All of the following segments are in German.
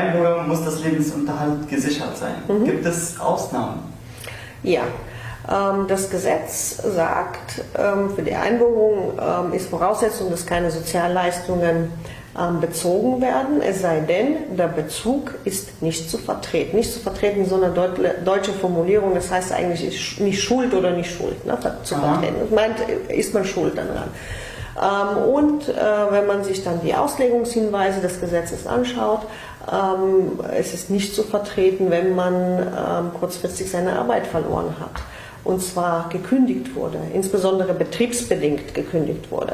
Einbürger muss das Lebensunterhalt gesichert sein. Gibt es Ausnahmen? Ja. Das Gesetz sagt, für die Einbürgerung ist Voraussetzung, dass keine Sozialleistungen bezogen werden, es sei denn, der Bezug ist nicht zu vertreten. Nicht zu vertreten ist so eine deutsche Formulierung, das heißt eigentlich nicht Schuld oder nicht Schuld, ne, zu vertreten. Das meint, ist man schuld daran. Und wenn man sich dann die Auslegungshinweise des Gesetzes anschaut, es ist nicht zu vertreten, wenn man kurzfristig seine Arbeit verloren hat. Und zwar gekündigt wurde, insbesondere betriebsbedingt gekündigt wurde.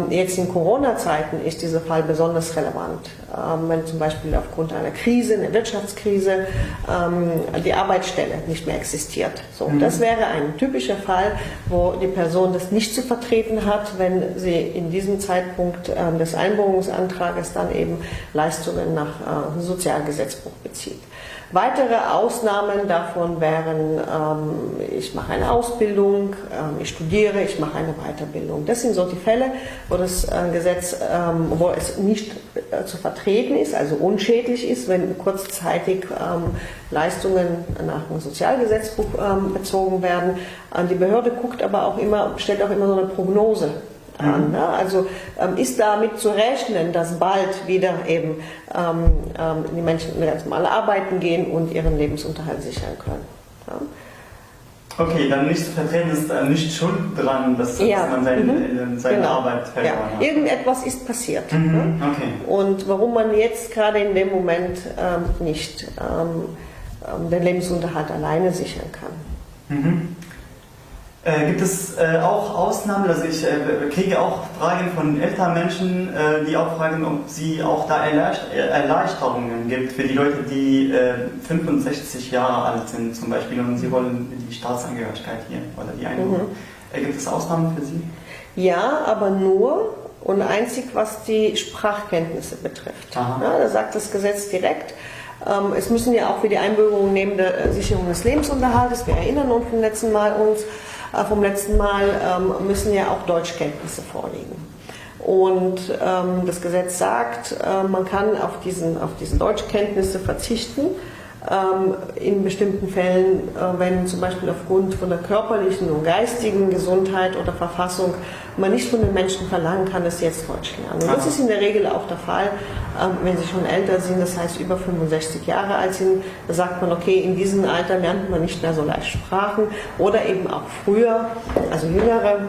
Jetzt in Corona-Zeiten ist dieser Fall besonders relevant, wenn zum Beispiel aufgrund einer Krise, einer Wirtschaftskrise, die Arbeitsstelle nicht mehr existiert. So, das wäre ein typischer Fall, wo die Person das nicht zu vertreten hat, wenn sie in diesem Zeitpunkt des Einbürgerungsantrages dann eben Leistungen nach Sozialgesetzbuch bezieht. Weitere Ausnahmen davon wären, ich mache eine Ausbildung, ich studiere, ich mache eine Weiterbildung. Das sind so die Fälle, wo das Gesetz, wo es nicht zu vertreten ist, also unschädlich ist, wenn kurzzeitig Leistungen nach dem Sozialgesetzbuch bezogen werden. Die Behörde guckt aber auch immer, stellt auch immer so eine Prognose an. Ne? Also ist damit zu rechnen, dass bald wieder eben die Menschen ganz normal arbeiten gehen und ihren Lebensunterhalt sichern können. Ja? Okay, dann nicht zu vertreten ist nicht schuld dran, dass man seine Arbeit verloren hat. Irgendetwas ist passiert. Okay. Und warum man jetzt gerade in dem Moment nicht den Lebensunterhalt alleine sichern kann. Gibt es auch Ausnahmen, also ich kriege auch Fragen von älteren Menschen, die auch fragen, ob sie auch da Erleichterungen gibt für die Leute, die 65 Jahre alt sind zum Beispiel und sie wollen die Staatsangehörigkeit hier oder die Einbürgerung. Gibt es Ausnahmen für sie? Ja, aber nur und einzig, was die Sprachkenntnisse betrifft. Ja, da sagt das Gesetz direkt. Es müssen ja auch für die Einbürgerung neben der Sicherung des Lebensunterhaltes, wir erinnern uns vom letzten Mal müssen ja auch Deutschkenntnisse vorliegen. Und das Gesetz sagt, man kann auf diese Deutschkenntnisse verzichten, in bestimmten Fällen, wenn zum Beispiel aufgrund von der körperlichen und geistigen Gesundheit oder Verfassung man nicht von den Menschen verlangen kann, dass sie jetzt Deutsch lernen. Und das ist in der Regel auch der Fall, wenn sie schon älter sind, das heißt über 65 Jahre alt sind, da sagt man, okay, in diesem Alter lernt man nicht mehr so leicht Sprachen oder eben auch früher, also jüngere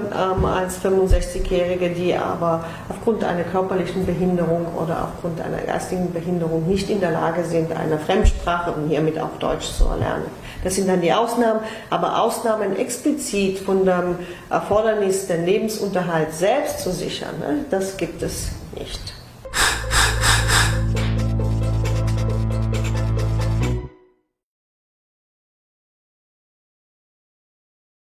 als 65-Jährige, die aber aufgrund einer körperlichen Behinderung oder aufgrund einer geistigen Behinderung nicht in der Lage sind, eine Fremdsprache und hiermit auch Deutsch zu erlernen. Das sind dann die Ausnahmen, aber Ausnahmen explizit von dem Erfordernis, den Lebensunterhalt selbst zu sichern, ne, das gibt es nicht.